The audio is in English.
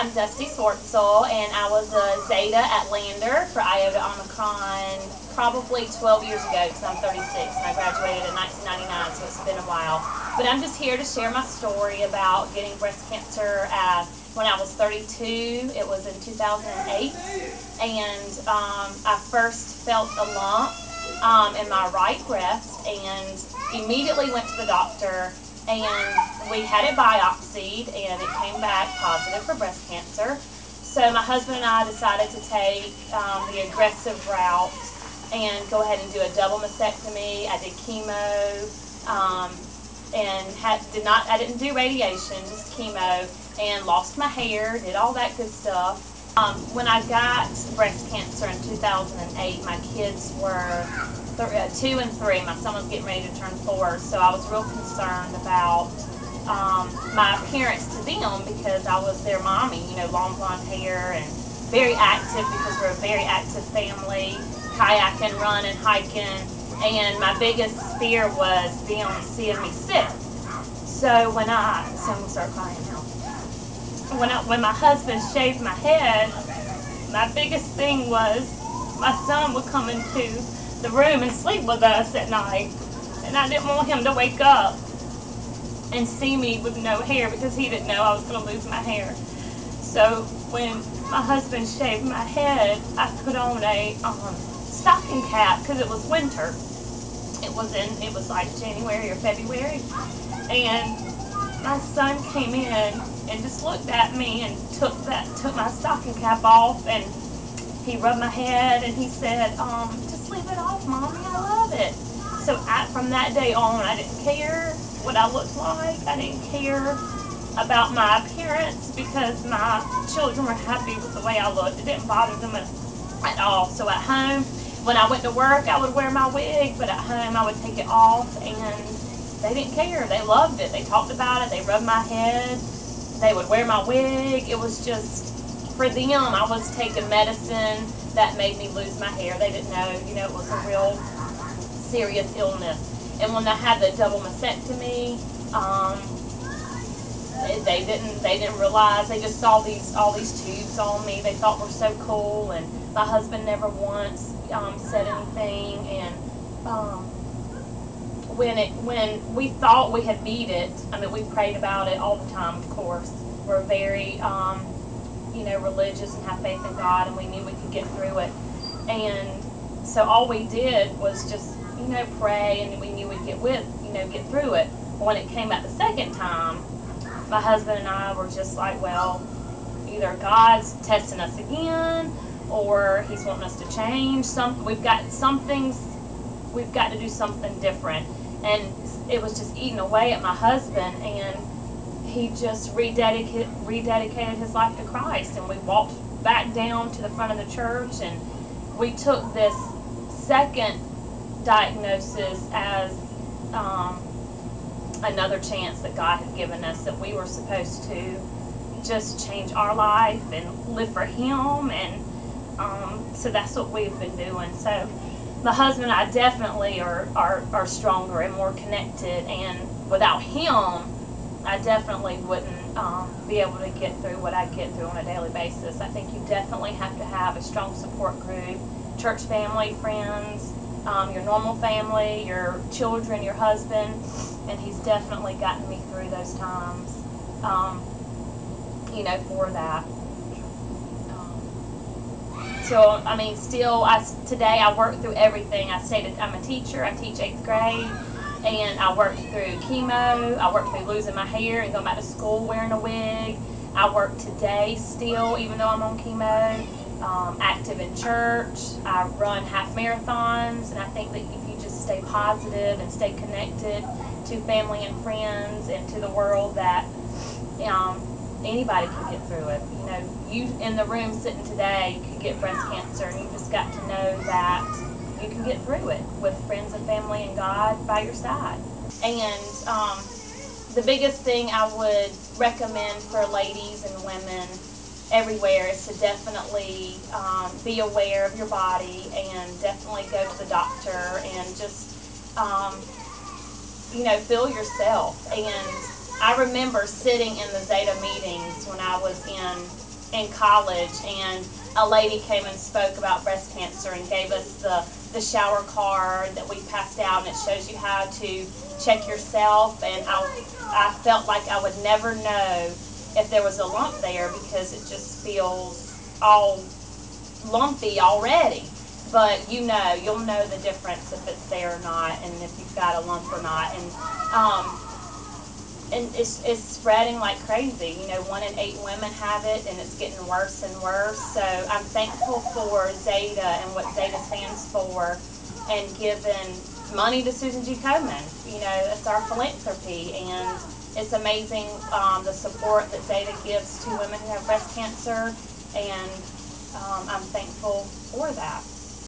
I'm Dusty Swartzel, and I was a Zeta at Lander for Iota Omicron probably 12 years ago, because I'm 36 and I graduated in 1999, so it's been a while. But I'm just here to share my story about getting breast cancer when I was 32. It was in 2008, and I first felt a lump in my right breast, and immediately went to the doctor, and we had it biopsied, and it came back positive for breast cancer. So my husband and I decided to take the aggressive route and go ahead and do a double mastectomy. I did chemo, and I didn't do radiation, just chemo, and lost my hair, did all that good stuff. When I got breast cancer in 2008, my kids were 2 and 3. My son was getting ready to turn 4, so I was real concerned about my appearance to them, because I was their mommy, you know, long blonde hair and very active, because we're a very active family, kayaking, running, hiking, and my biggest fear was them seeing me sick. So I'm gonna start crying now. When my husband shaved my head, my biggest thing was my son would come into the room and sleep with us at night, and I didn't want him to wake up and see me with no hair, because he didn't know I was going to lose my hair. So when my husband shaved my head, I put on a stocking cap, because it was winter. It was like January or February, and my son came in and just looked at me and took my stocking cap off, and he rubbed my head and he said, just leave it off, Mommy, I love it. So from that day on, I didn't care what I looked like. I didn't care about my appearance, because my children were happy with the way I looked. It didn't bother them at all. So at home, when I went to work, I would wear my wig, but at home I would take it off, and they didn't care. They loved it. They talked about it. They rubbed my head. They would wear my wig. It was just, for them, I was taking medicine that made me lose my hair. They didn't know, you know, it was a real serious illness. And when I had the double mastectomy, they didn't realize. They just saw all these tubes on me. They thought were so cool, and my husband never once said anything. And when we thought we had beat it, I mean, we prayed about it all the time. Of course, we're very you know, religious and have faith in God, and we knew we could get through it. And so all we did was just, you know, pray, and we knew we'd get through it. But when it came back the second time, my husband and I were just like, well, either God's testing us again, or He's wanting us to change. We've got to do something different. And it was just eating away at my husband, and he just rededicated his life to Christ. And we walked back down to the front of the church, and we took this second diagnosis as another chance that God had given us, that we were supposed to just change our life and live for Him. And so that's what we've been doing. So my husband and I definitely are stronger and more connected, and without him, I definitely wouldn't be able to get through what I get through on a daily basis. I think you definitely have to have a strong support group, church family, friends, your normal family, your children, your husband, and he's definitely gotten me through those times, you know, for that. So, I mean, still, today I work through everything. I'm a teacher. I teach 8th grade, and I worked through chemo. I worked through losing my hair and going back to school wearing a wig. I work today still, even though I'm on chemo. Active in church. I run half marathons, and I think that if you just stay positive and stay connected to family and friends and to the world, that anybody can get through it. You know, you in the room sitting today could get breast cancer, and you just got to know that you can get through it with friends and family and God by your side. And the biggest thing I would recommend for ladies and women everywhere is to definitely be aware of your body, and definitely go to the doctor, and just you know, feel yourself. And I remember sitting in the Zeta meetings when I was in in college, and a lady came and spoke about breast cancer and gave us the shower card that we passed out, and it shows you how to check yourself. And I felt like I would never know if there was a lump there, because it just feels all lumpy already. But you'll know the difference if it's there or not, and if you've got a lump or not. And it's spreading like crazy. 1 in 8 women have it, and it's getting worse and worse. So I'm thankful for Zeta and what Zeta stands for, and giving money to Susan G. Komen. It's our philanthropy, and it's amazing the support that Zeta gives to women who have breast cancer, and I'm thankful for that.